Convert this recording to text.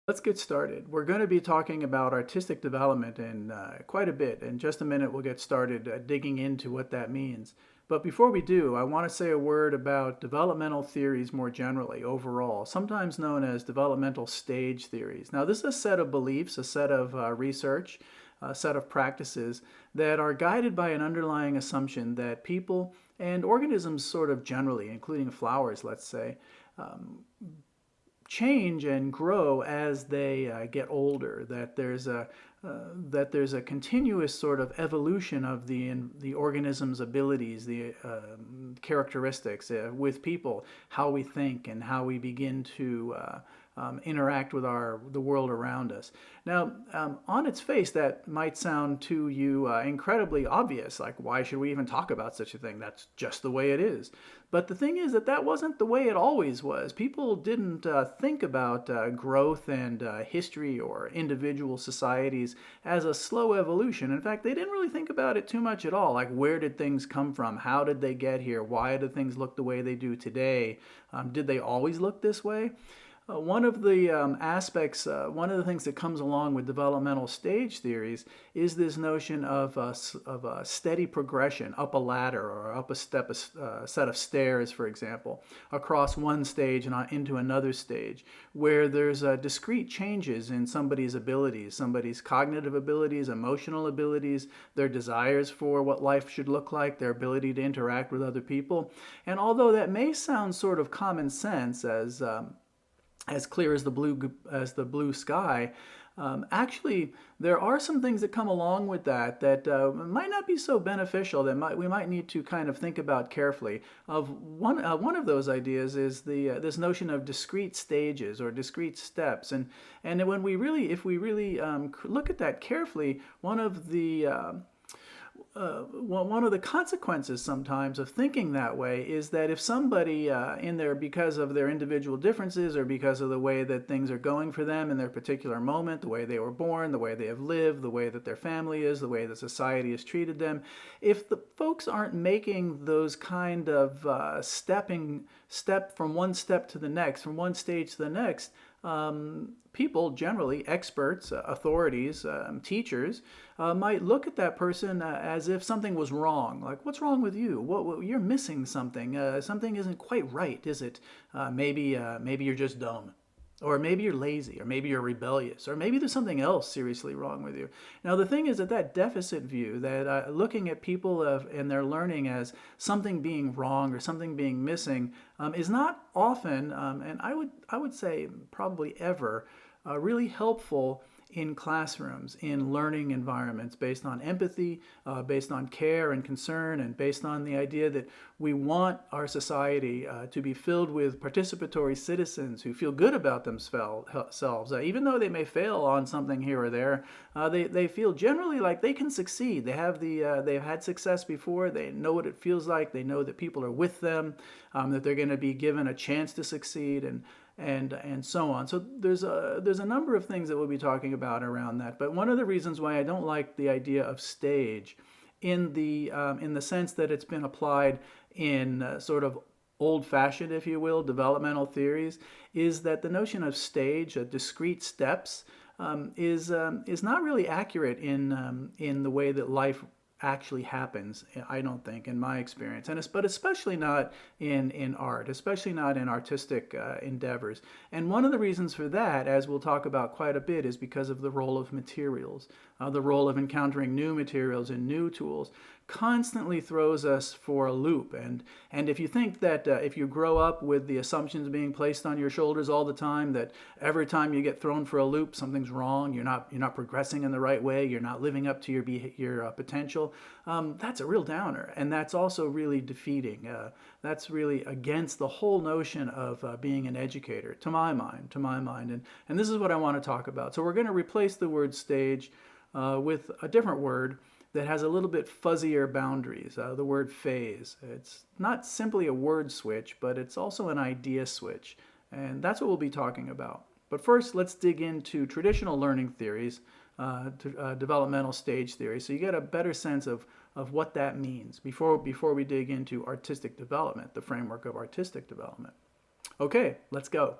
Let's get started. We're going to be talking about artistic development in quite a bit. In just a minute, we'll get started digging into what that means. But before we do, I want to say a word about developmental theories more generally, overall, sometimes known as developmental stage theories. Now, this is a set of beliefs, a set of research, a set of practices that are guided by an underlying assumption that people and organisms, sort of generally, including flowers, let's say, change and grow as they get older. That there's a continuous sort of evolution of the organism's abilities, the characteristics with people, how we think and how we begin to interact with the world around us. Now, on its face, that might sound to you incredibly obvious. Like, why should we even talk about such a thing? That's just the way it is. But the thing is that wasn't the way it always was. People didn't think about growth and history or individual societies as a slow evolution. In fact, they didn't really think about it too much at all. Like, where did things come from? How did they get here? Why do things look the way they do today? Did they always look this way? One of the one of the things that comes along with developmental stage theories is this notion of a steady progression up a ladder or up a set of stairs, for example, across one stage and into another stage, where there's discrete changes in somebody's abilities, somebody's cognitive abilities, emotional abilities, their desires for what life should look like, their ability to interact with other people. And although that may sound sort of common sense as clear as the blue sky. Actually, there are some things that come along with that might not be so beneficial. We might need to kind of think about carefully. One of those ideas is this notion of discrete stages or discrete steps, and if we really look at that carefully, one of the consequences sometimes of thinking that way is that if somebody in there, because of their individual differences or because of the way that things are going for them in their particular moment, the way they were born, the way they have lived, the way that their family is, the way that society has treated them, if the folks aren't making those kind of step from one step to the next, from one stage to the next, people, generally experts, authorities, teachers, might look at that person as if something was wrong. Like, what's wrong with you? You're missing something. Something isn't quite right, is it? Maybe you're just dumb. Or maybe you're lazy, or maybe you're rebellious, or maybe there's something else seriously wrong with you. Now, the thing is that deficit view, that looking at people and their learning as something being wrong or something being missing, is not often, and I would say probably ever, really helpful in classrooms, in learning environments, based on empathy, based on care and concern, and based on the idea that we want our society to be filled with participatory citizens who feel good about themselves. Even though they may fail on something here or there, they feel generally like they can succeed. They've had success before. They know what it feels like. They know that people are with them, that they're going to be given a chance to succeed, and so on. So there's a number of things that we'll be talking about around that. But one of the reasons why I don't like the idea of stage, in the sense that it's been applied in sort of old-fashioned, if you will, developmental theories, is that the notion of stage, discrete steps, is not really accurate in the way that life actually happens, I don't think, in my experience, but especially not in art, especially not in artistic endeavors. And one of the reasons for that, as we'll talk about quite a bit, is because of the role of materials, the role of encountering new materials and new tools constantly throws us for a loop. And if you think that if you grow up with the assumptions being placed on your shoulders all the time, that every time you get thrown for a loop, something's wrong, you're not progressing in the right way, you're not living up to your potential, that's a real downer. And that's also really defeating. That's really against the whole notion of being an educator, to my mind. And this is what I want to talk about. So we're going to replace the word stage with a different word that has a little bit fuzzier boundaries, the word phase. It's not simply a word switch, but it's also an idea switch. And that's what we'll be talking about. But first, let's dig into traditional learning theories, developmental stage theory, so you get a better sense of what that means before we dig into artistic development, the framework of artistic development. Okay, let's go.